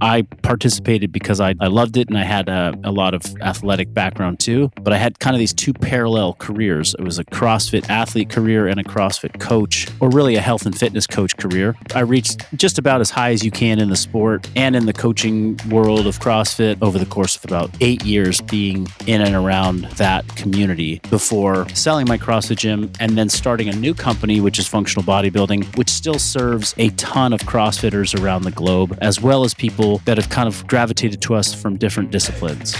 I participated because I loved it and I had a lot of athletic background too. But I had kind of these two parallel careers. It was a CrossFit athlete career and a CrossFit coach, or really a health and fitness coach career. I reached just about as high as you can in the sport and in the coaching world of CrossFit over the course of about 8 years being in and around that community before selling my CrossFit gym and then starting a new company, which is Functional Bodybuilding, which still serves a ton of CrossFitters around the globe, as well as people that have kind of gravitated to us from different disciplines.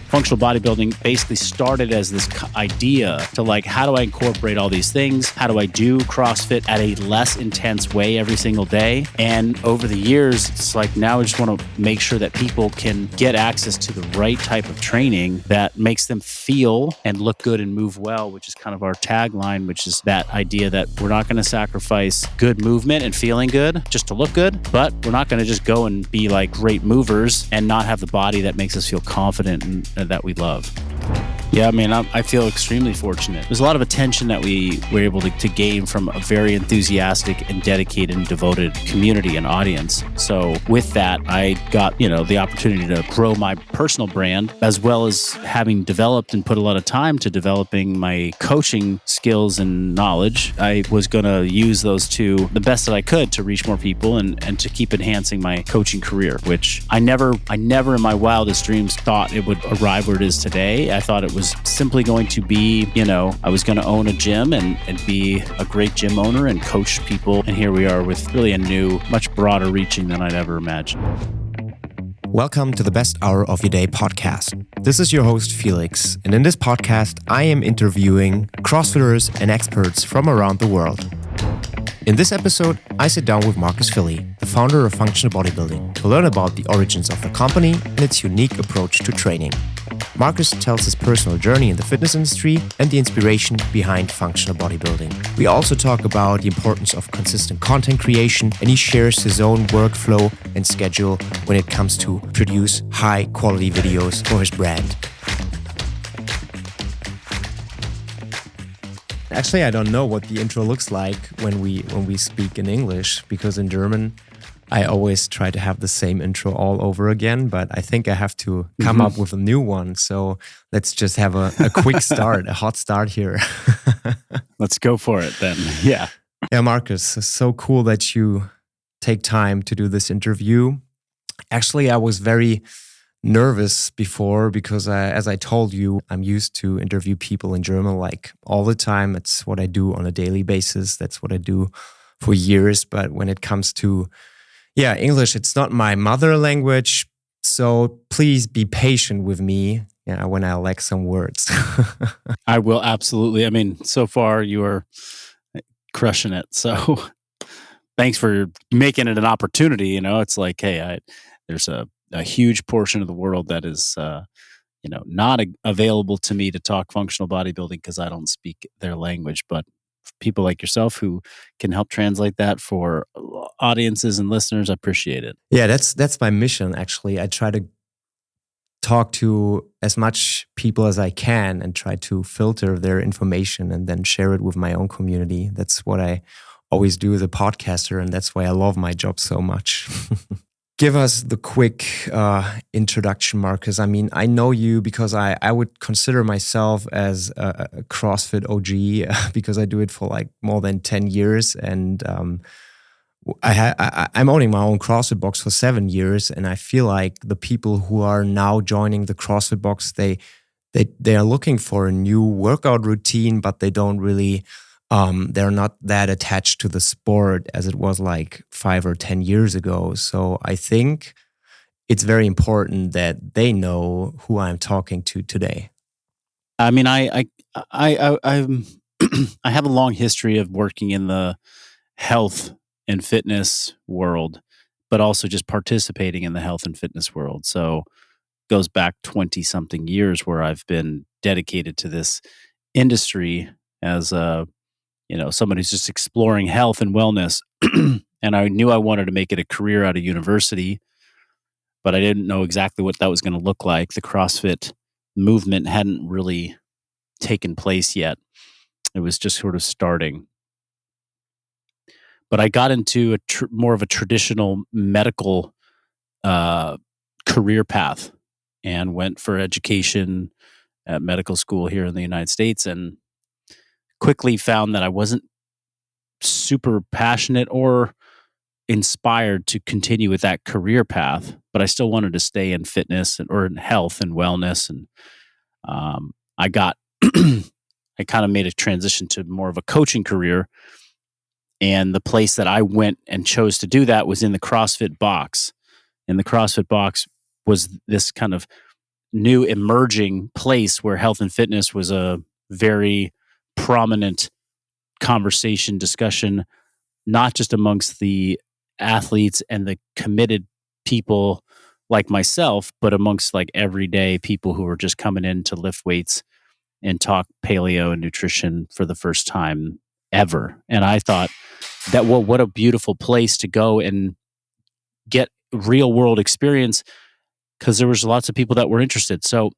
Functional bodybuilding basically started as this idea to how do I incorporate all these things? How do I do CrossFit at a less intense way every single day? And over the years, it's now I just want to make sure that people can get access to the right type of training that makes them feel and look good and move well, which is kind of our tagline, which is that idea that we're not going to sacrifice good movement and feeling good just to look good, but we're not going to just go and be great movers and not have the body that makes us feel confident and that we love. Yeah, I feel extremely fortunate. There's a lot of attention that we were able to gain from a very enthusiastic and dedicated and devoted community and audience. So with that, I got, the opportunity to grow my personal brand, as well as having developed and put a lot of time to developing my coaching skills and knowledge. I was going to use those two the best that I could to reach more people and to keep enhancing my coaching career, which I never in my wildest dreams thought it would arrive where it is today. I thought it was simply going to be, I was going to own a gym and be a great gym owner and coach people. And here we are with really a new, much broader reaching than I'd ever imagined. Welcome to the Best Hour of Your Day podcast. This is your host, Felix. And in this podcast, I am interviewing CrossFitters and experts from around the world. In this episode, I sit down with Marcus Philly, the founder of Functional Bodybuilding, to learn about the origins of the company and its unique approach to training. Marcus tells his personal journey in the fitness industry and the inspiration behind functional bodybuilding. We also talk about the importance of consistent content creation, and he shares his own workflow and schedule when it comes to produce high-quality videos for his brand. Actually, I don't know what the intro looks like when we speak in English, because in German, I always try to have the same intro all over again, but I think I have to come up with a new one. So let's just have a quick start, a hot start here. Let's go for it then. Yeah. Yeah, Marcus, it's so cool that you take time to do this interview. Actually, I was very nervous before because as I told you, I'm used to interview people in German all the time. It's what I do on a daily basis. That's what I do for years. But when it comes to English, it's not my mother language. So please be patient with me when I lack some words. I will absolutely. So far you are crushing it. So thanks for making it an opportunity. It's hey, there's a huge portion of the world that is, not available to me to talk functional bodybuilding because I don't speak their language. But people like yourself who can help translate that for audiences and listeners, I appreciate it. Yeah, that's my mission, actually. I try to talk to as much people as I can and try to filter their information and then share it with my own community. That's what I always do as a podcaster, and that's why I love my job so much. Give us the quick introduction, Marcus. I know you because I would consider myself as a CrossFit OG because I do it for more than 10 years. And I'm owning my own CrossFit box for 7 years. And I feel like the people who are now joining the CrossFit box, they are looking for a new workout routine, but they don't really... they're not that attached to the sport as it was 5 or 10 years ago. So I think it's very important that they know who I'm talking to today. I have a long history of working in the health and fitness world, but also just participating in the health and fitness world. So it goes back 20 something years where I've been dedicated to this industry as a someone who's just exploring health and wellness. And I knew I wanted to make it a career out of university, but I didn't know exactly what that was going to look like. The CrossFit movement hadn't really taken place yet. It was just sort of starting. But I got into more of a traditional medical uh, career path and went for education at medical school here in the United States, and quickly found that I wasn't super passionate or inspired to continue with that career path, but I still wanted to stay in fitness or in health and wellness. And I got, I kind of made a transition to more of a coaching career. And the place that I went and chose to do that was in the CrossFit box. And the CrossFit box was this kind of new emerging place where health and fitness was a very prominent conversation, discussion, not just amongst the athletes and the committed people like myself, but amongst like everyday people who were just coming in to lift weights and talk paleo and nutrition for the first time ever. And I thought that, well, what a beautiful place to go and get real world experience, because there was lots of people that were interested. So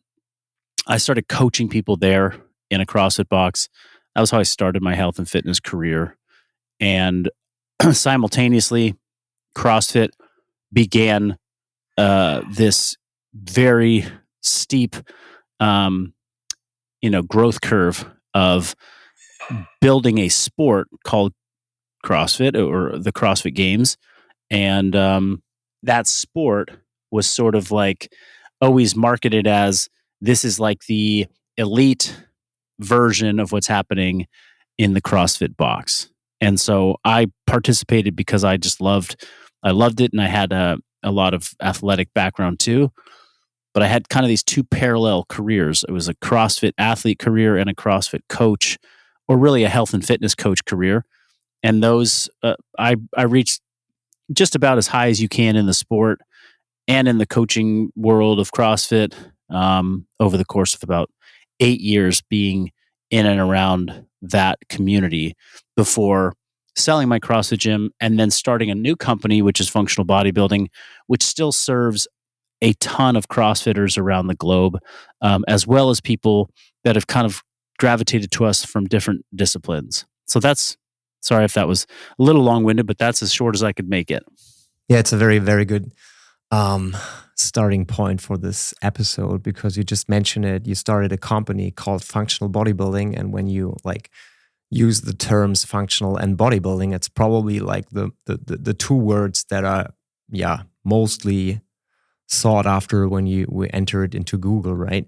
I started coaching people there in a CrossFit box. That was how I started my health and fitness career. And simultaneously, CrossFit began this very steep, growth curve of building a sport called CrossFit, or the CrossFit Games. And that sport was sort of like always marketed as, this is like the elite version of what's happening in the CrossFit box. And so I participated because I loved it, and I had a lot of athletic background too. But I had kind of these two parallel careers. It was a CrossFit athlete career and a CrossFit coach, or really a health and fitness coach career. And those, I reached just about as high as you can in the sport and in the coaching world of CrossFit, over the course of about 8 years being in and around that community before selling my CrossFit gym and then starting a new company, which is Functional Bodybuilding, which still serves a ton of CrossFitters around the globe, as well as people that have kind of gravitated to us from different disciplines. So that's, sorry if that was a little long-winded, but that's as short as I could make it. Yeah, it's a very, very good starting point for this episode, because you just mentioned it. You started a company called Functional Bodybuilding, and when you like use the terms functional and bodybuilding, it's probably like the two words that are mostly sought after when we enter it into Google, right?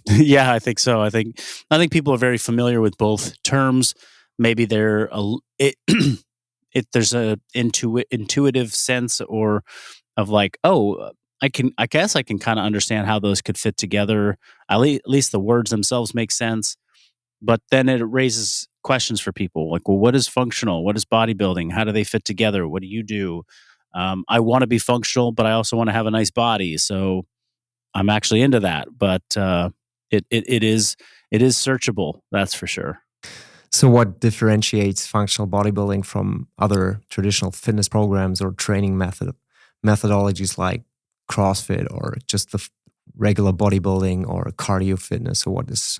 Yeah, I think so. I think people are very familiar with both terms. Maybe there's a intuitive sense or of like, oh, I guess I can kind of understand how those could fit together. At least the words themselves make sense. But then it raises questions for people like, well, what is functional? What is bodybuilding? How do they fit together? What do you do? I want to be functional, but I also want to have a nice body. So I'm actually into that. But it is searchable. That's for sure. So what differentiates functional bodybuilding from other traditional fitness programs or training methodologies like CrossFit or just the regular bodybuilding or cardio fitness? So what is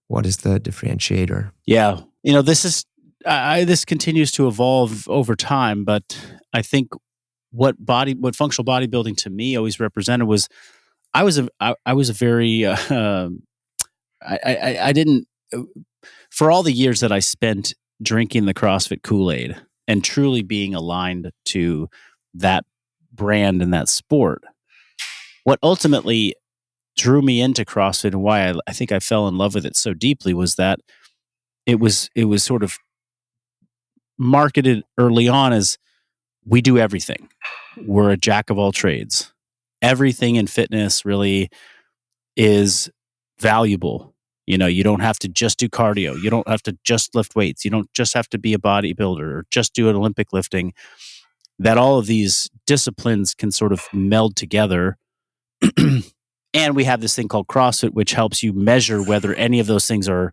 the differentiator? Yeah, this continues to evolve over time, but I think what functional bodybuilding to me always represented was I was a very I didn't, for all the years that I spent drinking the CrossFit Kool-Aid and truly being aligned to that brand and that sport, what ultimately drew me into CrossFit and why I think I fell in love with it so deeply was that it was sort of marketed early on as, we do everything. We're a jack of all trades. Everything in fitness really is valuable. You don't have to just do cardio. You don't have to just lift weights. You don't just have to be a bodybuilder or just do an Olympic lifting. That all of these disciplines can sort of meld together. And we have this thing called CrossFit, which helps you measure whether any of those things are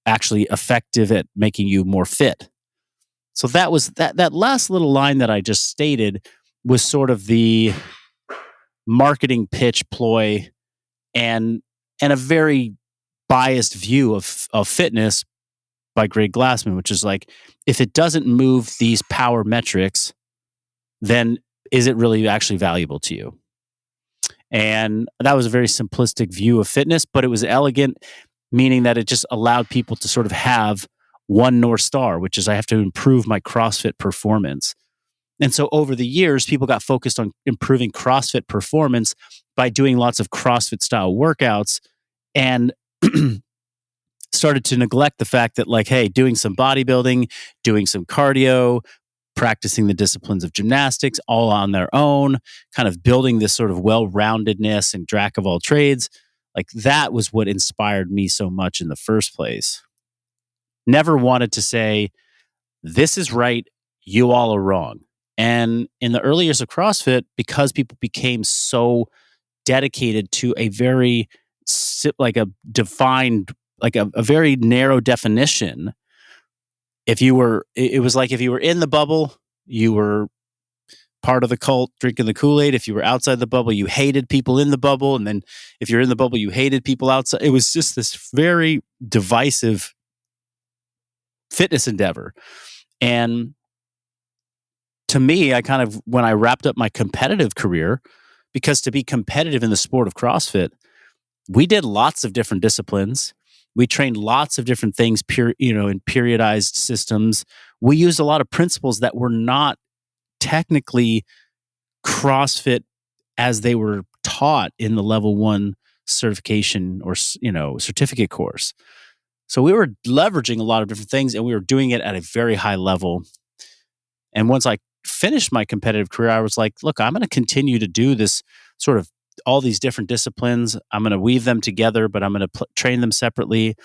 actually effective at making you more fit. So that was that last little line that I just stated was sort of the marketing pitch ploy and a very biased view of fitness by Greg Glassman, which is like, if it doesn't move these power metrics, then is it really actually valuable to you? And that was a very simplistic view of fitness, but it was elegant, meaning that it just allowed people to sort of have one North Star, which is I have to improve my CrossFit performance. And so over the years, people got focused on improving CrossFit performance by doing lots of CrossFit style workouts and started to neglect the fact that, like, hey, doing some bodybuilding, doing some cardio, practicing the disciplines of gymnastics all on their own, kind of building this sort of well-roundedness and jack of all trades. Like that was what inspired me so much in the first place. Never wanted to say, this is right, you all are wrong. And in the early years of CrossFit, because people became so dedicated to a very, like a defined, like a very narrow definition, it was like if you were in the bubble, you were part of the cult drinking the Kool-Aid. If you were outside the bubble, you hated people in the bubble. And then if you're in the bubble, you hated people outside. It was just this very divisive fitness endeavor. And to me, I kind of, when I wrapped up my competitive career, because to be competitive in the sport of CrossFit, we did lots of different disciplines. We trained lots of different things, in periodized systems. We used a lot of principles that were not technically CrossFit as they were taught in the level 1 certification or certificate course. So we were leveraging a lot of different things, and we were doing it at a very high level. And once I finished my competitive career, I was like, look, I'm going to continue to do this sort of all these different disciplines. I'm going to weave them together, but I'm going to train them separately.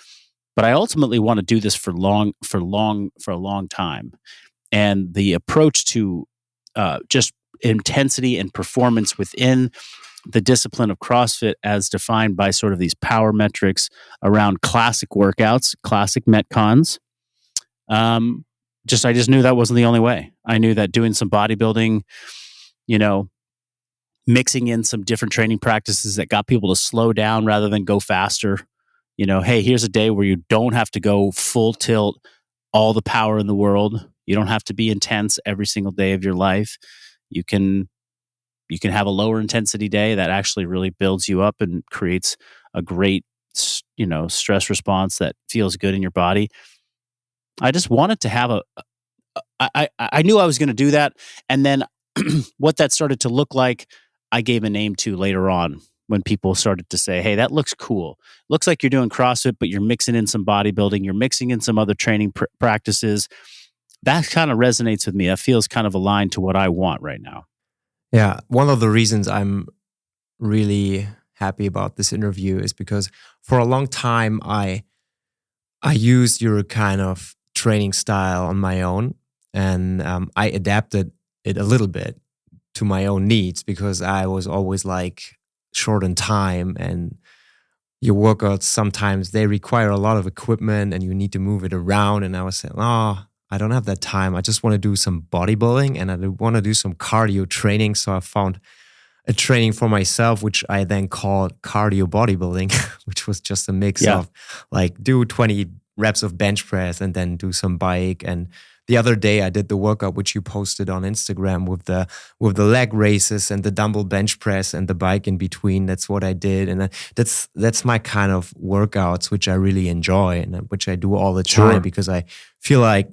But I ultimately want to do this for a long time. And the approach to just intensity and performance within the discipline of CrossFit, as defined by sort of these power metrics around classic workouts, classic Metcons. I just knew that wasn't the only way. I knew that doing some bodybuilding, mixing in some different training practices that got people to slow down rather than go faster. Hey, here's a day where you don't have to go full tilt, all the power in the world. You don't have to be intense every single day of your life. You can have a lower intensity day that actually really builds you up and creates a great, stress response that feels good in your body. I just wanted to have I knew I was going to do that. And then what that started to look like, I gave a name to later on when people started to say, hey, that looks cool. Looks like you're doing CrossFit, but you're mixing in some bodybuilding. You're mixing in some other training practices. That kind of resonates with me. That feels kind of aligned to what I want right now. Yeah. One of the reasons I'm really happy about this interview is because for a long time, I used your kind of training style on my own, and I adapted it a little bit to my own needs because I was always like short on time, and your workouts sometimes they require a lot of equipment and you need to move it around. And I was saying, I don't have that time. I just want to do some bodybuilding and I want to do some cardio training. So I found a training for myself, which I then called cardio bodybuilding, which was just a mix of like do 20 reps of bench press and then do some bike. And the other day I did the workout which you posted on Instagram with the leg races and the dumbbell bench press and the bike in between. That's what I did, and that's my kind of workouts which I really enjoy and which I do all the time because I feel like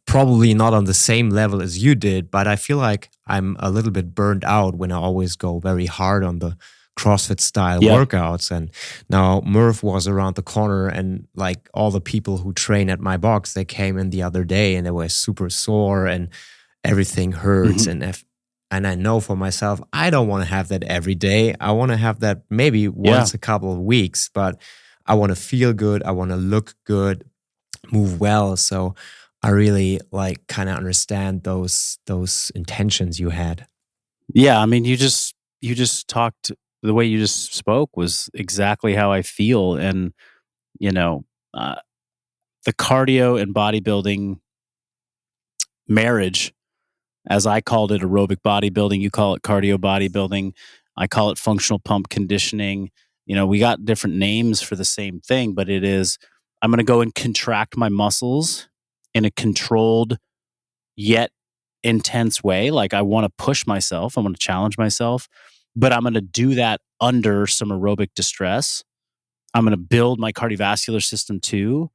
probably not on the same level as you did, but I feel like I'm a little bit burned out when I always go very hard on the CrossFit style workouts. And now Murph was around the corner, and like all the people who train at my box, they came in the other day and they were super sore and everything hurts. And I know for myself, I don't want to have that every day. I want to have that maybe once a couple of weeks, but I want to feel good. I want to look good, move well. So I really like kind of understand those intentions you had. Yeah, I mean, you just talked. The way you just spoke was exactly how I feel, and the cardio and bodybuilding marriage, as I called it, aerobic bodybuilding. You call it cardio bodybuilding. I call it functional pump conditioning. We got different names for the same thing, but it is, I'm going to go and contract my muscles in a controlled yet intense way. Like I want to push myself, I want to challenge myself, but I'm going to do that under some aerobic distress. I'm going to build my cardiovascular system too.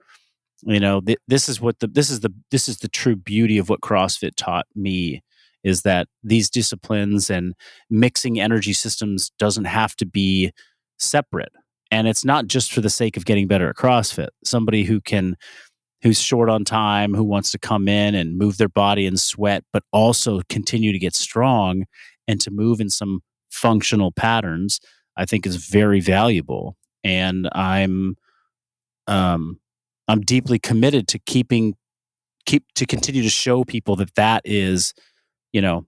This is the true beauty of what CrossFit taught me, is that these disciplines and mixing energy systems doesn't have to be separate. And it's not just for the sake of getting better at CrossFit. Somebody who's short on time, who wants to come in and move their body and sweat, but also continue to get strong and to move in some functional patterns, I think is very valuable. And um, I'm deeply committed to continue to show people that is, you know,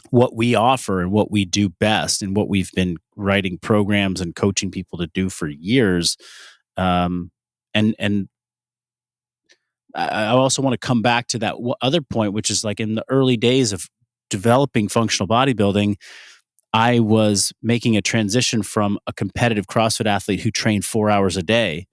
what we offer and what we do best and what we've been writing programs and coaching people to do for years. And I also want to come back to that other point, which is like in the early days of developing functional bodybuilding, I was making a transition from a competitive CrossFit athlete who trained 4 hours a day.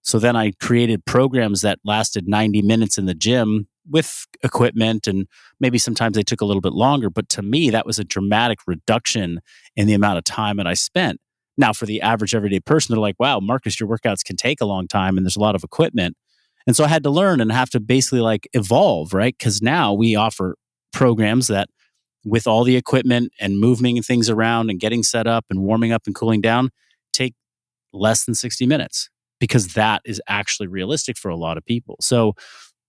So then I created programs that lasted 90 minutes in the gym with equipment, and maybe sometimes they took a little bit longer. But to me, that was a dramatic reduction in the amount of time that I spent. Now, for the average everyday person, they're like, wow, Marcus, your workouts can take a long time and there's a lot of equipment. And so I had to learn and have to basically like evolve, right? Because now we offer programs that, with all the equipment and moving things around and getting set up and warming up and cooling down, take less than 60 minutes, because that is actually realistic for a lot of people. So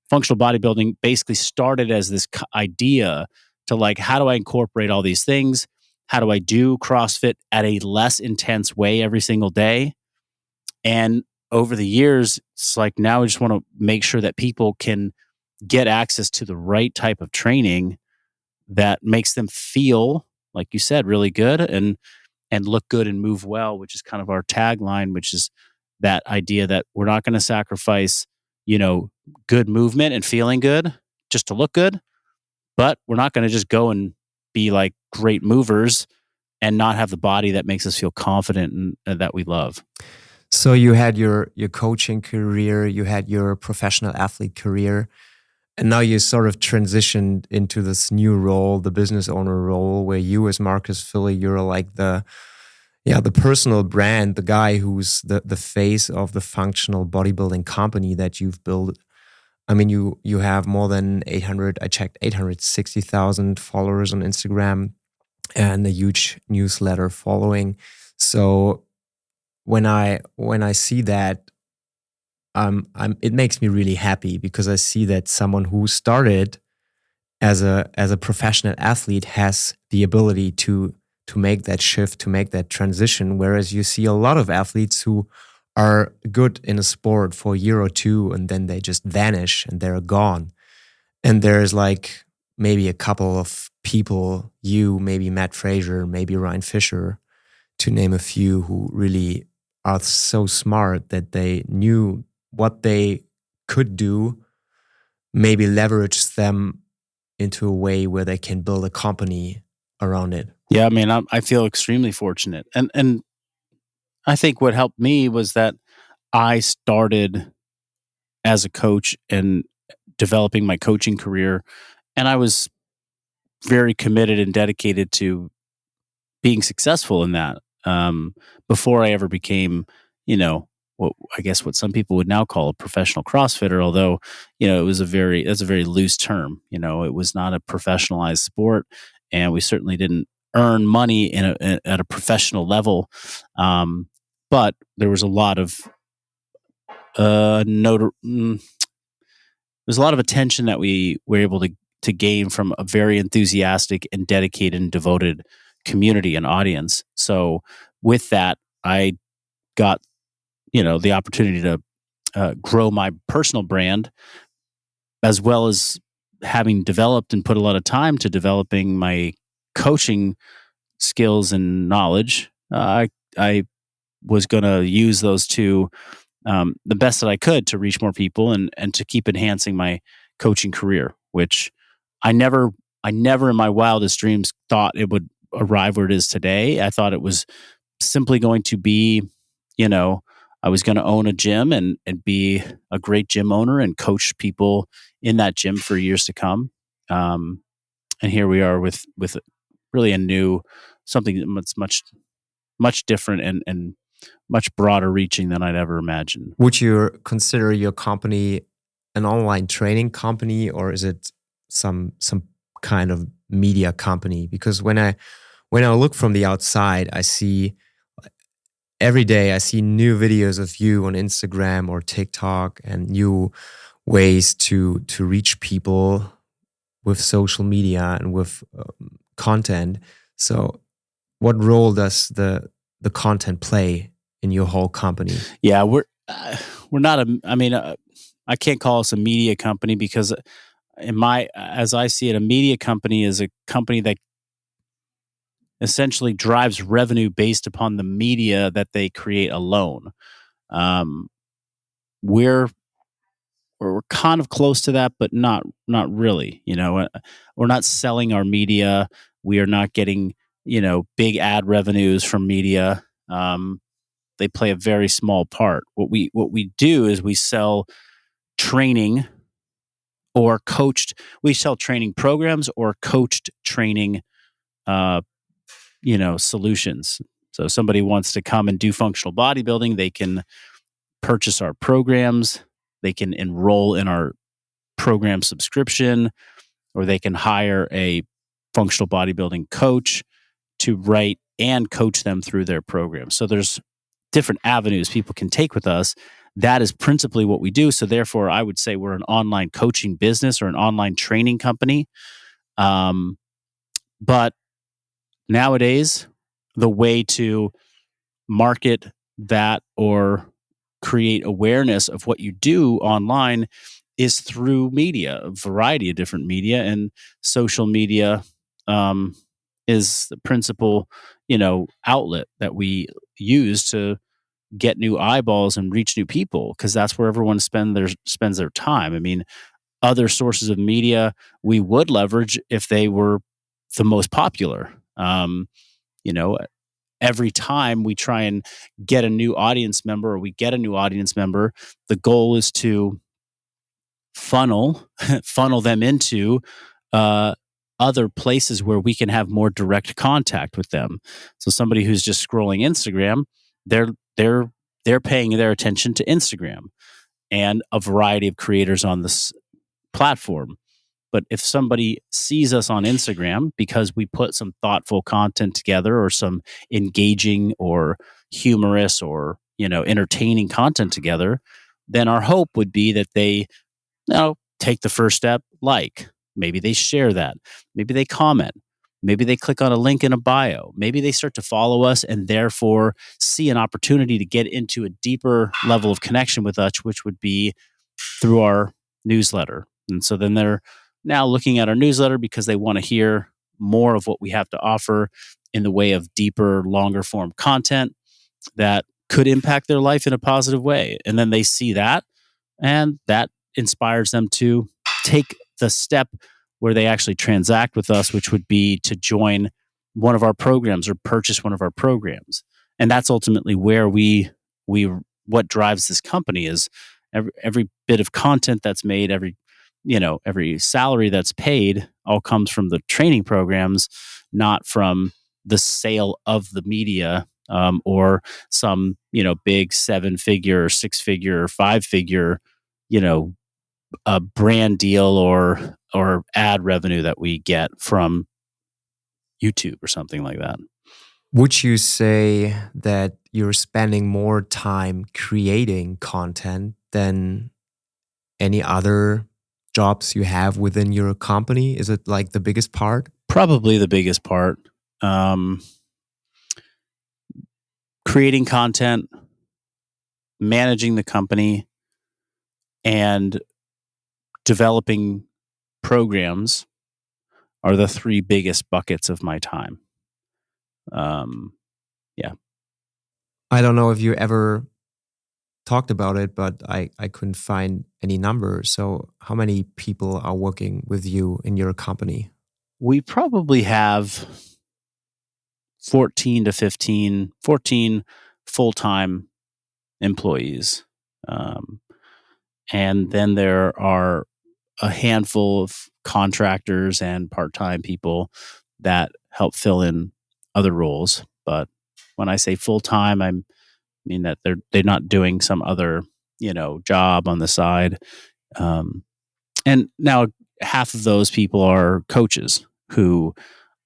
functional bodybuilding basically started as this idea to like, how do I incorporate all these things? How do I do CrossFit at a less intense way every single day? And over the years, it's like now I just want to make sure that people can get access to the right type of training that makes them feel, like you said, really good and look good and move well, which is kind of our tagline, which is that idea that we're not going to sacrifice, good movement and feeling good just to look good, but we're not going to just go and be like great movers and not have the body that makes us feel confident and that we love. So you had your coaching career, you had your professional athlete career, and now you sort of transitioned into this new role, the business owner role, where you as Marcus Philly, you're like the personal brand, the guy who's the face of the functional bodybuilding company that you've built. I mean, you have more than 860,000 followers on Instagram and a huge newsletter following. So when I see that, it makes me really happy, because I see that someone who started as a professional athlete has the ability to make that shift, to make that transition. Whereas you see a lot of athletes who are good in a sport for a year or two and then they just vanish and they're gone. And there's like maybe a couple of people, maybe Matt Fraser, maybe Ryan Fisher, to name a few, who really are so smart that they knew what they could do, maybe leverage them into a way where they can build a company around it. Yeah, I mean, I feel extremely fortunate. And I think what helped me was that I started as a coach and developing my coaching career, and I was very committed and dedicated to being successful in that, before I ever became, what some people would now call a professional CrossFitter, although, that's a very loose term. It was not a professionalized sport, and we certainly didn't earn money at a professional level. But there was a lot of there's a lot of attention that we were able to gain from a very enthusiastic and dedicated and devoted community and audience. So with that, I got, the opportunity to grow my personal brand, as well as having developed and put a lot of time to developing my coaching skills and knowledge. I was going to use those two, the best that I could, to reach more people and to keep enhancing my coaching career, which I never in my wildest dreams thought it would arrive where it is today. I thought it was simply going to be, I was going to own a gym and be a great gym owner and coach people in that gym for years to come. And here we are with really a new something that's much different and much broader reaching than I'd ever imagined. Would you consider your company an online training company, or is it some kind of media company? Because when I look from the outside, I see every day I see new videos of you on Instagram or TikTok and new ways to reach people with social media and with content. So, what role does the content play in your whole company? Yeah, we're not a. I mean, I can't call us a media company because, as I see it, a media company is a company that essentially drives revenue based upon the media that they create alone. Um, we're we're kind of close to that, but not really. We're not selling our media. We are not getting big ad revenues from media. They play a very small part. What we do is we sell training or coached. We sell training programs or coached training. Uh, solutions. So if somebody wants to come and do functional bodybuilding, they can purchase our programs. They can enroll in our program subscription, or they can hire a functional bodybuilding coach to write and coach them through their program. So there's different avenues people can take with us. That is principally what we do. So therefore, I would say we're an online coaching business or an online training company. But nowadays, the way to market that or create awareness of what you do online is through media, a variety of different media, and social media um, is the principal, outlet that we use to get new eyeballs and reach new people, because that's where everyone spends their time. I mean, other sources of media we would leverage if they were the most popular. You know, every time we try and get a new audience member, or we get a new audience member, the goal is to funnel funnel them into uh, other places where we can have more direct contact with them. So somebody who's just scrolling Instagram, they're they're they're paying their attention to Instagram and a variety of creators on this platform. But if somebody sees us on Instagram because we put some thoughtful content together, or some engaging or humorous or entertaining content together, then our hope would be that they take the first step, like maybe they share that, maybe they comment, maybe they click on a link in a bio, maybe they start to follow us and therefore see an opportunity to get into a deeper level of connection with us, which would be through our newsletter. And so then they're now looking at our newsletter because they want to hear more of what we have to offer in the way of deeper, longer form content that could impact their life in a positive way. And then they see that, and that inspires them to take the step where they actually transact with us, which would be to join one of our programs or purchase one of our programs. And that's ultimately where we what drives this company is every bit of content that's made, every salary that's paid all comes from the training programs, not from the sale of the media, or some big 7-figure or 6-figure or 5-figure a brand deal or ad revenue that we get from YouTube or something like that. Would you say that you're spending more time creating content than any other jobs you have within your company? Is it like the biggest part? Probably the biggest part. Creating content, managing the company, and developing programs are the three biggest buckets of my time. Yeah. I don't know if you ever talked about it, but I couldn't find any numbers. So, how many people are working with you in your company? We probably have 14 full-time employees. And then there are a handful of contractors and part-time people that help fill in other roles. But when I say full-time, I mean that they're not doing some other, job on the side. And now half of those people are coaches who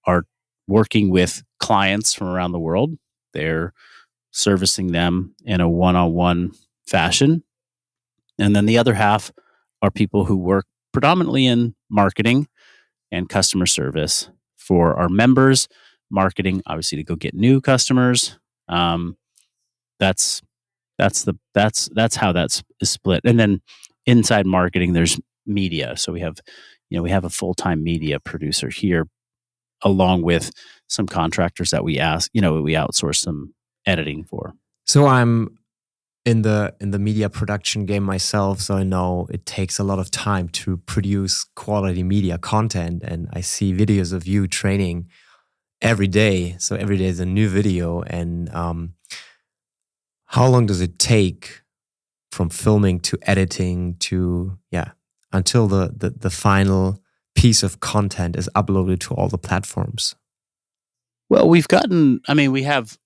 are working with clients from around the world. They're servicing them in a one-on-one fashion. And then the other half are people who work predominantly in marketing and customer service for our members, marketing, obviously, to go get new customers. Um, that's that's how is split. And then inside marketing, there's media. So we have a full-time media producer here, along with some contractors that we outsource some editing for. So I'm in the media production game myself, so I know it takes a lot of time to produce quality media content, and I see videos of you training every day. So every day is a new video. And how long does it take from filming to editing to until the final piece of content is uploaded to all the platforms? Well, we have,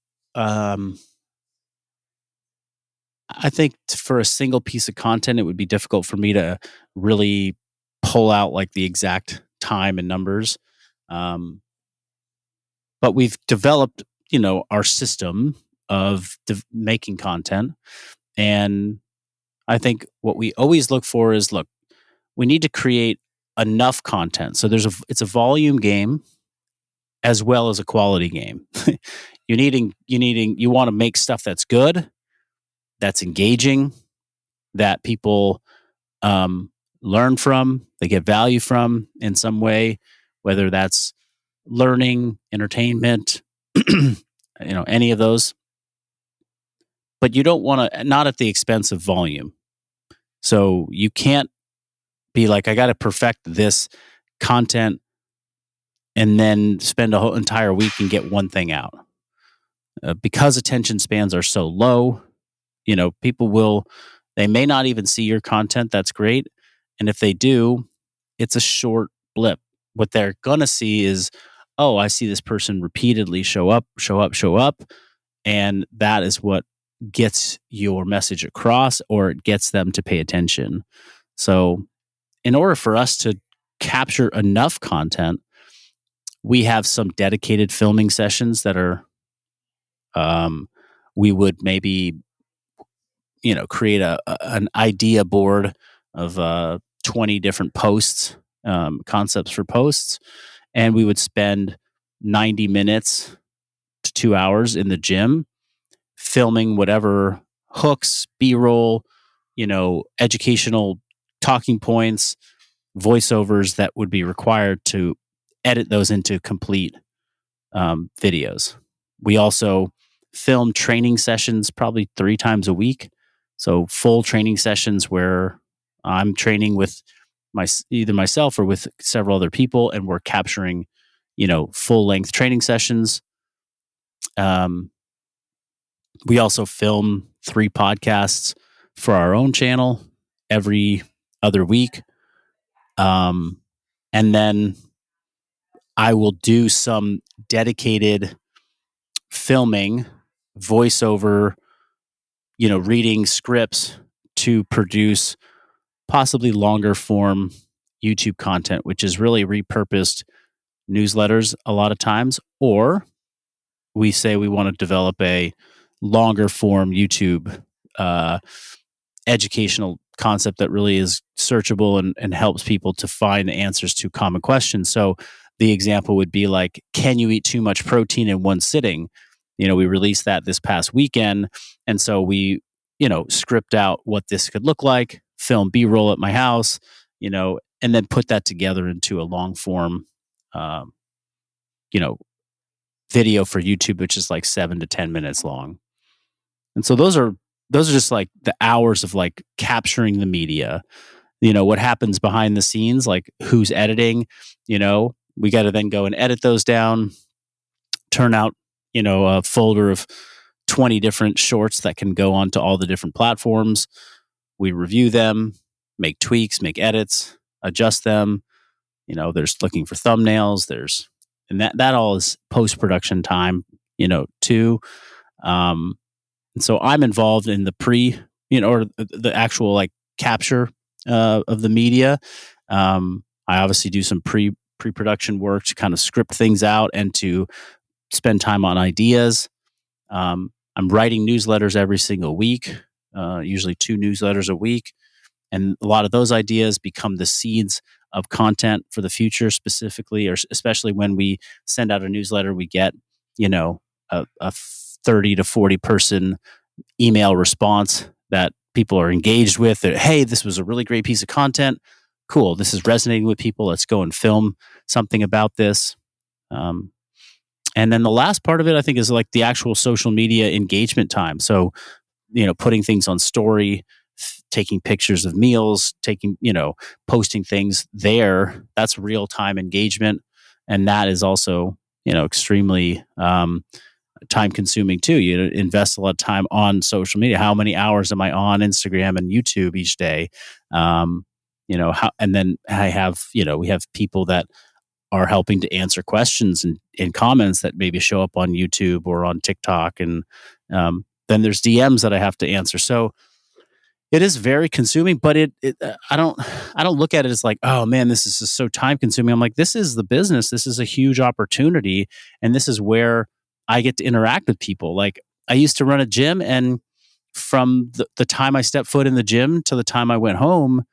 I think for a single piece of content, it would be difficult for me to really pull out like the exact time and numbers. Um, but we've developed, our system of making content. And I think what we always look for is, we need to create enough content. So it's a volume game as well as a quality game. You want to make stuff that's good, that's engaging, that people learn from, they get value from in some way, whether that's learning, entertainment, any of those. But you don't want to, not at the expense of volume. So you can't be like, I got to perfect this content and then spend a whole entire week and get one thing out. Because attention spans are so low, they may not even see your content. That's great. And if they do, it's a short blip. What they're going to see is, oh, I see this person repeatedly show up. And that is what gets your message across, or it gets them to pay attention. So in order for us to capture enough content, we have some dedicated filming sessions that are, we would maybe, create an idea board of 20 different posts, concepts for posts. And we would spend 90 minutes to 2 hours in the gym filming whatever hooks, B-roll, educational talking points, voiceovers that would be required to edit those into complete videos. We also film training sessions probably 3 times a week. So full training sessions where I'm training with either myself or with several other people, and we're capturing, full length training sessions. We also film 3 podcasts for our own channel every other week. And then I will do some dedicated filming, voiceover, reading scripts to produce possibly longer form YouTube content, which is really repurposed newsletters a lot of times. Or we say we want to develop a longer form YouTube educational concept that really is searchable and helps people to find answers to common questions. So the example would be like, can you eat too much protein in one sitting? We released that this past weekend. And so we, script out what this could look like, film B-roll at my house, and then put that together into a long form, video for YouTube, which is like 7 to 10 minutes long. And so those are just like the hours of like capturing the media. What happens behind the scenes, like who's editing, we got to then go and edit those down, turn out, a folder of 20 different shorts that can go onto all the different platforms. We review them, make tweaks, make edits, adjust them. There's looking for thumbnails. And that all is post-production time, too. And so I'm involved in the or the actual like capture of the media. I obviously do some pre-production work to kind of script things out and to spend time on ideas. I'm writing newsletters every single week, usually 2 newsletters a week. And a lot of those ideas become the seeds of content for the future, specifically, or especially when we send out a newsletter, we get, a 30 to 40 person email response that people are engaged with. That, hey, this was a really great piece of content. Cool. This is resonating with people. Let's go and film something about this. And then the last part of it, I think, is like the actual social media engagement time. So, putting things on story, taking pictures of meals, posting things there. That's real time engagement. And that is also, extremely time consuming too. You invest a lot of time on social media. How many hours am I on Instagram and YouTube each day? And then I have, we have people that are helping to answer questions and comments that maybe show up on YouTube or on TikTok. And then there's DMs that I have to answer. So it is very consuming, but I don't look at it as like, oh man, this is just so time consuming. I'm like, this is the business. This is a huge opportunity. And this is where I get to interact with people. Like I used to run a gym, and from the time I stepped foot in the gym to the time I went home,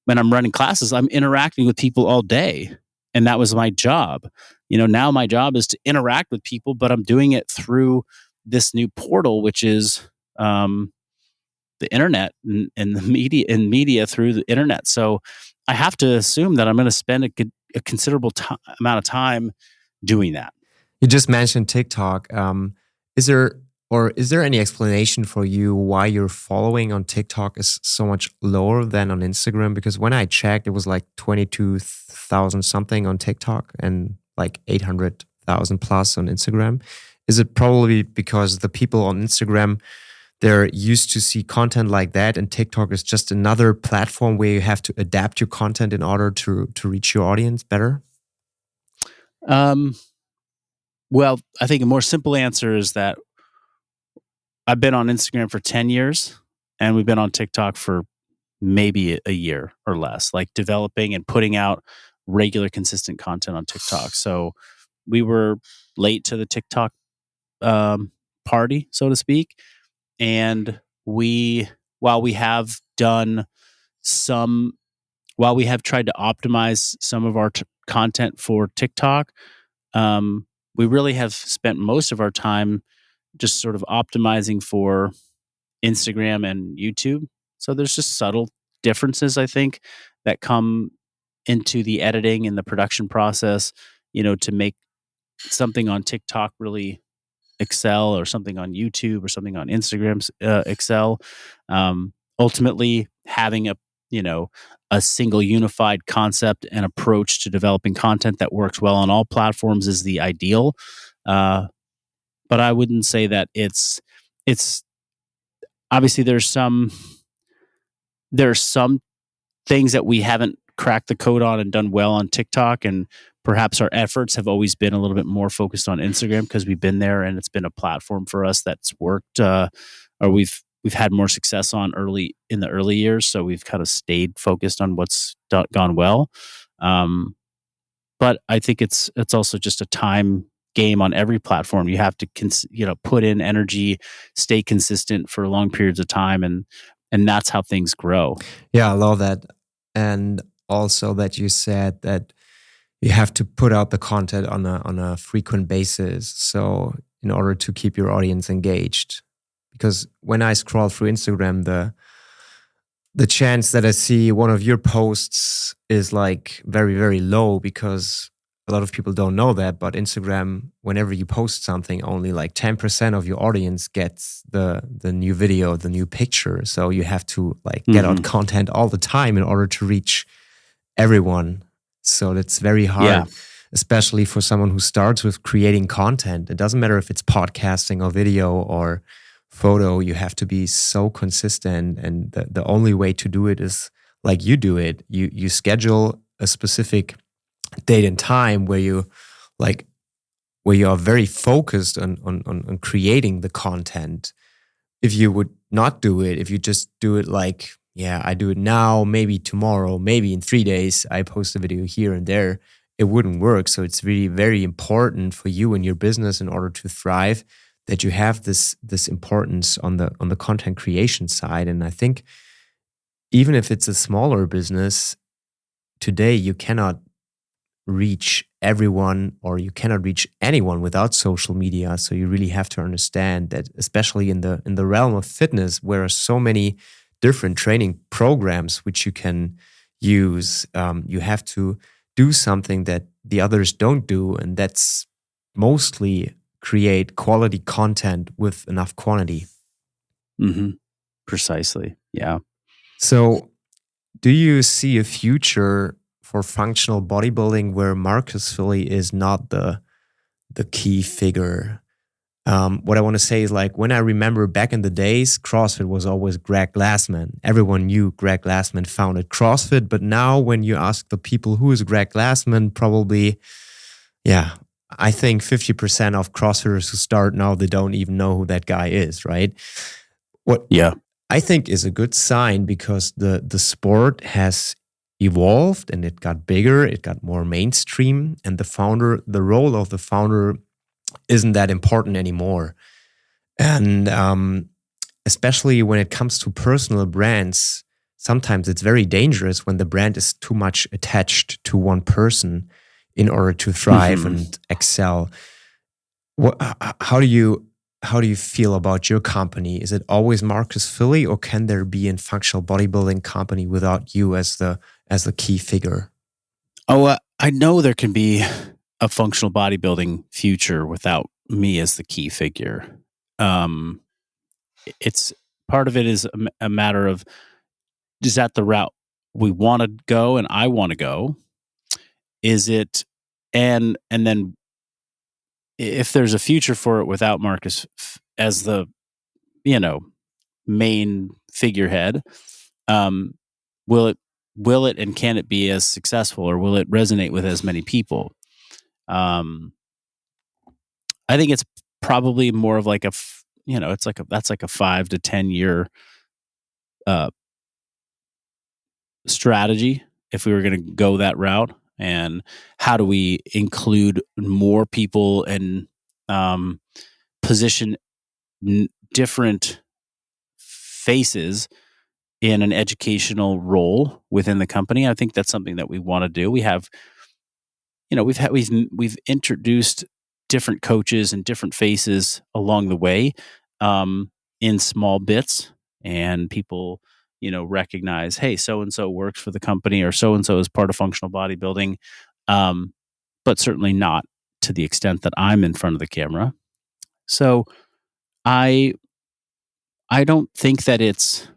when I'm running classes, I'm interacting with people all day. And that was my job. Now my job is to interact with people, but I'm doing it through this new portal, which is the internet and the media through the internet. So I have to assume that I'm going to spend a considerable amount of time doing that. You just mentioned TikTok. Is there any explanation for you why your following on TikTok is so much lower than on Instagram? Because when I checked, it was like 22,000 something on TikTok and like 800,000 plus on Instagram. Is it probably because the people on Instagram, they're used to see content like that, and TikTok is just another platform where you have to adapt your content in order to reach your audience better? Well, I think a more simple answer is that I've been on Instagram for 10 years and we've been on TikTok for maybe a year or less, like developing and putting out regular, consistent content on TikTok. So we were late to the TikTok party, so to speak. And while we have tried to optimize some of our content for TikTok, we really have spent most of our time just sort of optimizing for Instagram and YouTube. So there's just subtle differences, I think, that come into the editing and the production process, to make something on TikTok really excel, or something on YouTube or something on Instagram excel. Ultimately, having a single unified concept and approach to developing content that works well on all platforms is the ideal. But I wouldn't say that it's obviously there's some things that we haven't cracked the code on and done well on TikTok, and perhaps our efforts have always been a little bit more focused on Instagram because we've been there and it's been a platform for us that's worked, or we've had more success on in the early years. So we've kind of stayed focused on what's gone well. But I think it's also just a time game on every platform. You have to put in energy, stay consistent for long periods of time, and that's how things grow. Yeah, I love that. And also that you said that you have to put out the content on a frequent basis, so in order to keep your audience engaged. Because when I scroll through Instagram, the chance that I see one of your posts is like very, very low, because a lot of people don't know that, but Instagram, whenever you post something, only like 10% of your audience gets the new video, the new picture. So you have to like get out content all the time in order to reach everyone. So that's very hard, especially for someone who starts with creating content. It doesn't matter if it's podcasting or video or photo. You have to be so consistent, and the only way to do it is like you do it. You schedule a specific date and time where you like where you are very focused on creating the content. If you would not do it, if you just do it like, yeah, I do it now, maybe tomorrow, maybe in 3 days, I post a video here and there, it wouldn't work. So it's really very important for you and your business in order to thrive that you have this importance on the content creation side. And I think even if it's a smaller business, today you cannot reach everyone or you cannot reach anyone without social media. So you really have to understand that, especially in the realm of fitness, where are so many different training programs which you can use, you have to do something that the others don't do, and that's mostly create quality content with enough quantity. Mm-hmm. Precisely. Yeah. So do you see a future for functional bodybuilding where Marcus Philly is not the key figure? What I want to say is, like, when I remember back in the days, CrossFit was always Greg Glassman. Everyone knew Greg Glassman founded CrossFit, but now when you ask the people who is Greg Glassman, probably, yeah, I think 50% of CrossFitters who start now, they don't even know who that guy is, right? What Yeah. I think is a good sign, because the sport has evolved and it got bigger, it got more mainstream, and the role of the founder isn't that important anymore. And especially when it comes to personal brands, sometimes it's very dangerous when the brand is too much attached to one person in order to thrive Mm-hmm. and excel. How do you feel about your company? Is it always Marcus Philly, or can there be a functional bodybuilding company without you as the key figure? Oh, I know there can be a functional bodybuilding future without me as the key figure. Um, it's part of it is a matter of, is that the route we want to go and I want to go? Is it, and then if there's a future for it without Marcus as the, you know, main figurehead, um, will it and can it be as successful, or will it resonate with as many people? Um, I think it's probably more of like it's like that's like a 5 to 10 year uh, strategy if we were going to go that route. And how do we include more people and um, position different faces in an educational role within the company? I think that's something that we want to do. We have, we've introduced different coaches and different faces along the way, in small bits, and people, recognize, hey, so and so works for the company, or so and so is part of functional bodybuilding, um, but certainly not to the extent that I'm in front of the camera. So I I don't think that it's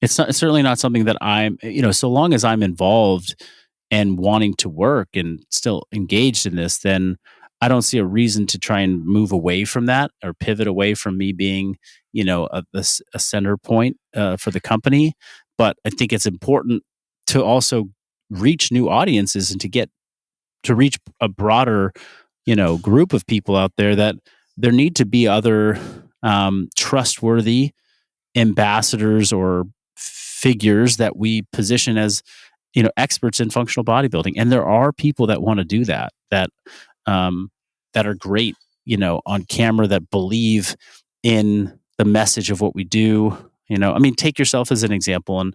certainly not something that I'm, so long as I'm involved and wanting to work and still engaged in this, then I don't see a reason to try and move away from that or pivot away from me being, a center point for the company. But I think it's important to also reach new audiences and to reach a broader, group of people out there, that there need to be other trustworthy ambassadors or figures that we position as, experts in functional bodybuilding. And there are people that want to do um, that are great, on camera, that believe in the message of what we do. I mean, take yourself as an example. And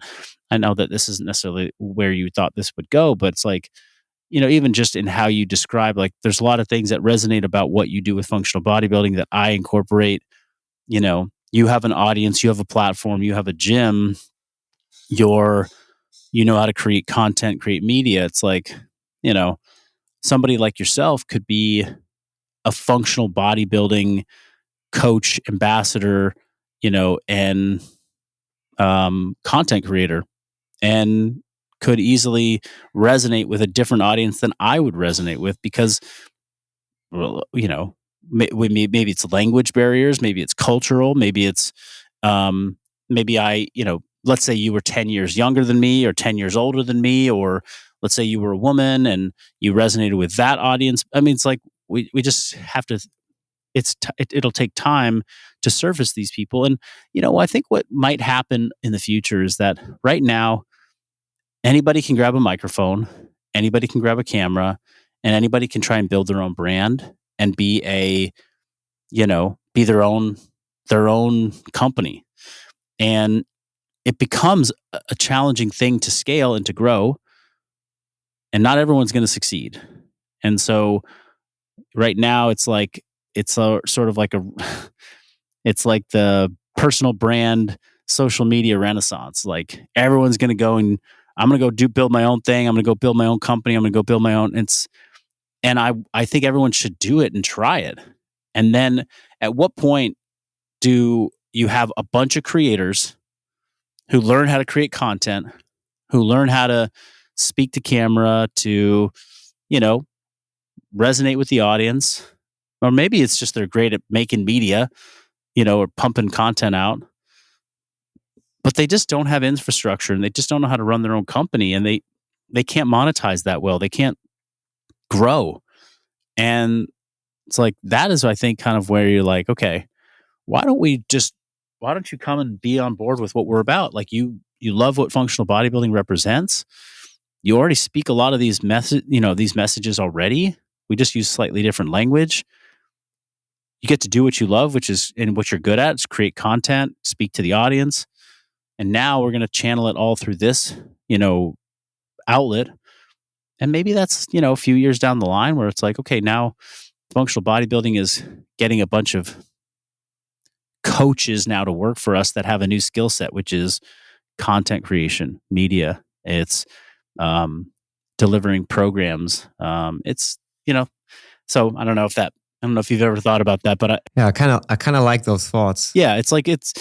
I know that this isn't necessarily where you thought this would go, but it's like, even just in how you describe, like, there's a lot of things that resonate about what you do with functional bodybuilding that I incorporate. You have an audience, you have a platform, you have a gym, you know how to create content, create media. It's like, you know, somebody like yourself could be a functional bodybuilding coach, ambassador, and content creator, and could easily resonate with a different audience than I would resonate with, because, well, maybe it's language barriers, maybe it's cultural, maybe it's, maybe I, let's say you were 10 years younger than me or 10 years older than me, or let's say you were a woman and you resonated with that audience. I mean, it's like we just have to, it'll take time to surface these people. And, I think what might happen in the future is that right now, anybody can grab a microphone, anybody can grab a camera, and anybody can try and build their own brand and be their own company. And it becomes a challenging thing to scale and to grow, and not everyone's going to succeed. And so right now it's a sort of like it's like the personal brand social media renaissance. Like everyone's going to go and I'm going to go build my own thing. I'm going to go build my own company. I'm going to go build my own. And I think everyone should do it and try it. And then at what point do you have a bunch of creators who learn how to create content, who learn how to speak to camera, to, resonate with the audience? Or maybe it's just they're great at making media, or pumping content out, but they just don't have infrastructure and they just don't know how to run their own company, and they can't monetize that well. They can't grow. And it's like, that is, I think, kind of where you're like, okay, why don't you come and be on board with what we're about? Like you love what functional bodybuilding represents. You already speak a lot of these messages already. We just use slightly different language. You get to do what you love, which is, and what you're good at, is create content, speak to the audience. And now we're going to channel it all through this, outlet. And maybe that's, a few years down the line where it's like, okay, now functional bodybuilding is getting a bunch of coaches now to work for us that have a new skill set, which is content creation, media. It's delivering programs. It's, so I don't know if you've ever thought about that, but I kind of like those thoughts. Yeah, it's like it's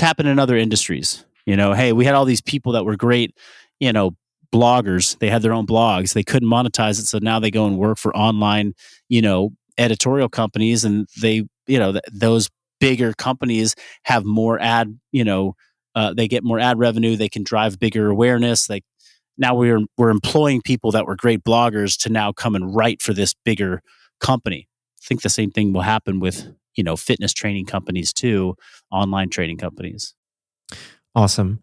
happened in other industries. Hey, we had all these people that were great, bloggers. They had their own blogs. They couldn't monetize it, so now they go and work for online, editorial companies, and they, those bigger companies have more they get more ad revenue. They can drive bigger awareness. Now we're employing people that were great bloggers to now come and write for this bigger company. I think the same thing will happen with, fitness training companies too, online training companies. Awesome.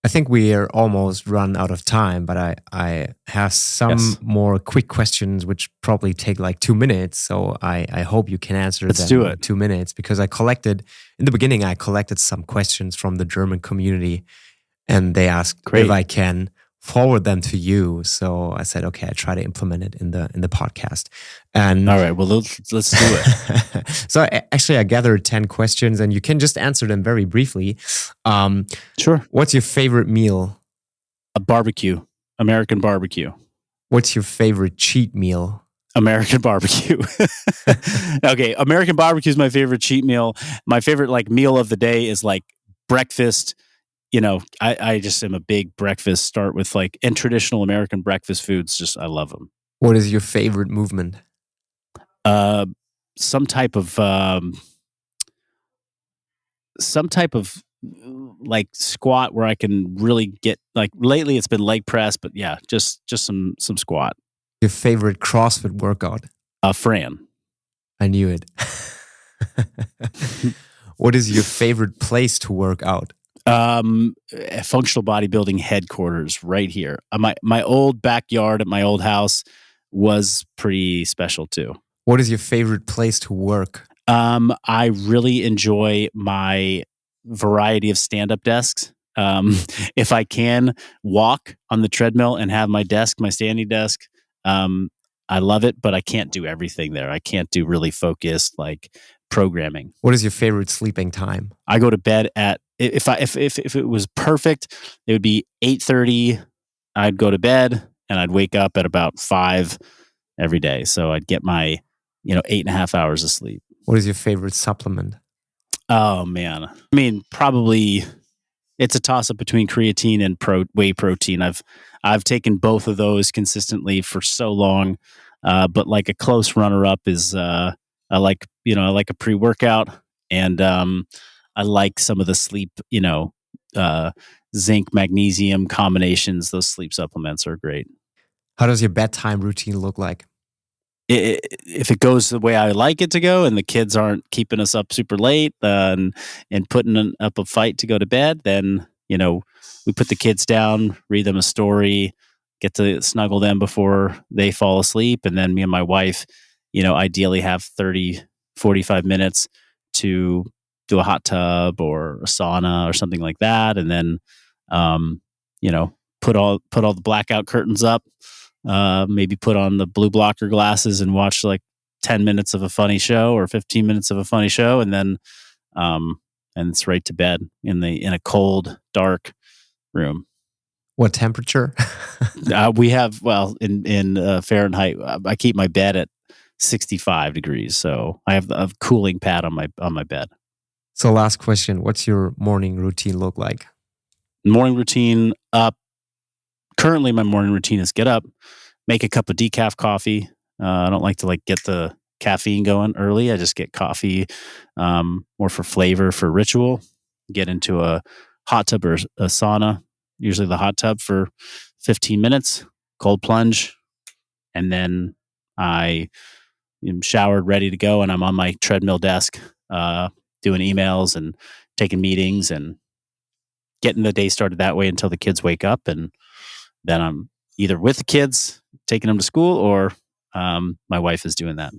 I think we are almost run out of time, but I have some more quick questions, which probably take like 2 minutes. So I hope you can answer them in 2 minutes, because in the beginning, I collected some questions from the German community, and they asked if I can forward them to you. So I said, okay, I try to implement it in the podcast. And all right, well, let's do it. So I gathered 10 questions, and you can just answer them very briefly. Sure. What's your favorite meal? A barbecue, American barbecue. What's your favorite cheat meal? American barbecue. Okay, American barbecue is my favorite cheat meal. My favorite meal of the day is breakfast. I just am a big breakfast, start with and traditional American breakfast foods. I love them. What is your favorite movement? Some type of squat where I can really get, lately it's been leg press, but yeah, just some squat. Your favorite CrossFit workout? Fran. I knew it. What is your favorite place to work out? Functional bodybuilding headquarters right here. My old backyard at my old house was pretty special too. What is your favorite place to work? I really enjoy my variety of stand-up desks. If I can walk on the treadmill and have my standing desk, I love it, but I can't do everything there. I can't do really focused programming. What is your favorite sleeping time? I go to bed at, if it was perfect, it would be 8:30. I'd go to bed and I'd wake up at about 5 every day. So I'd get my 8.5 hours of sleep. What is your favorite supplement? Oh man, I mean, probably it's a toss up between creatine and whey protein. I've taken both of those consistently for so long, but a close runner up is I like a pre-workout, And I like some of the sleep, zinc magnesium combinations. Those sleep supplements are great. How does your bedtime routine look like? If it goes the way I like it to go, and the kids aren't keeping us up super late and putting up a fight to go to bed, then we put the kids down, read them a story, get to snuggle them before they fall asleep, and then me and my wife, ideally have 30, 45 minutes to do a hot tub or a sauna or something like that, and then put all the blackout curtains up. Maybe put on the blue blocker glasses and watch like 10 minutes of a funny show or 15 minutes of a funny show. And then, and it's right to bed in a cold, dark room. What temperature? We have, in Fahrenheit, I keep my bed at 65 degrees. So I have a cooling pad on my bed. So last question, what's your morning routine look like? Morning routine up. Currently, my morning routine is get up, make a cup of decaf coffee. I don't like to get the caffeine going early. I just get coffee more for flavor, for ritual. Get into a hot tub or a sauna, usually the hot tub for 15 minutes, cold plunge. And then I am showered, ready to go. And I'm on my treadmill desk doing emails and taking meetings and getting the day started that way until the kids wake up. And then I'm either with the kids, taking them to school, or my wife is doing that.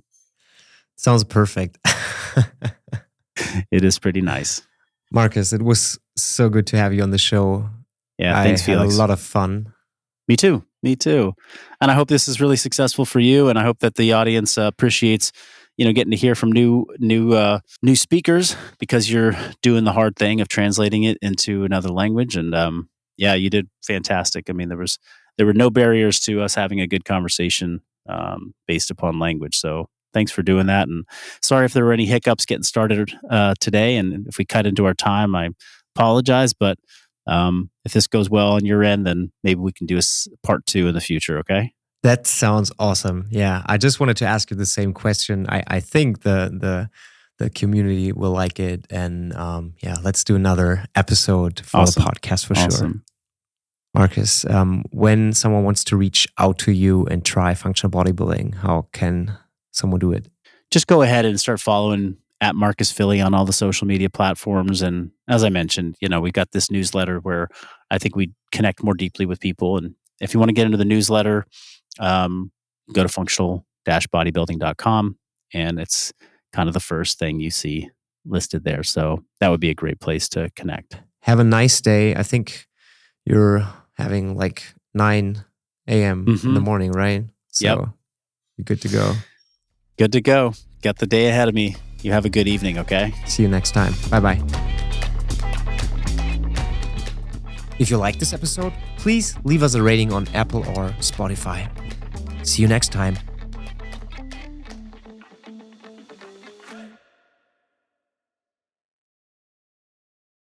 Sounds perfect. It is pretty nice. Marcus, it was so good to have you on the show. Yeah, thanks, Felix. I had a lot of fun. Me too. And I hope this is really successful for you. And I hope that the audience appreciates, getting to hear from new speakers, because you're doing the hard thing of translating it into another language. And yeah, you did fantastic. I mean, there were no barriers to us having a good conversation based upon language. So thanks for doing that. And sorry if there were any hiccups getting started today. And if we cut into our time, I apologize. But if this goes well on your end, then maybe we can do a part 2 in the future. Okay. That sounds awesome. Yeah, I just wanted to ask you the same question. I think the community will like it, and let's do another episode for the podcast for sure. Marcus, when someone wants to reach out to you and try functional bodybuilding, how can someone do it? Just go ahead and start following at Marcus Philly on all the social media platforms. And as I mentioned, we got this newsletter where I think we connect more deeply with people. And if you want to get into the newsletter, go to functional-bodybuilding.com, and it's kind of the first thing you see listed there. So that would be a great place to connect. Have a nice day. I think you're having like 9 a.m. in the morning, right? So you're good to go. Good to go. Got the day ahead of me. You have a good evening, okay? See you next time. Bye-bye. If you like this episode, please leave us a rating on Apple or Spotify. See you next time.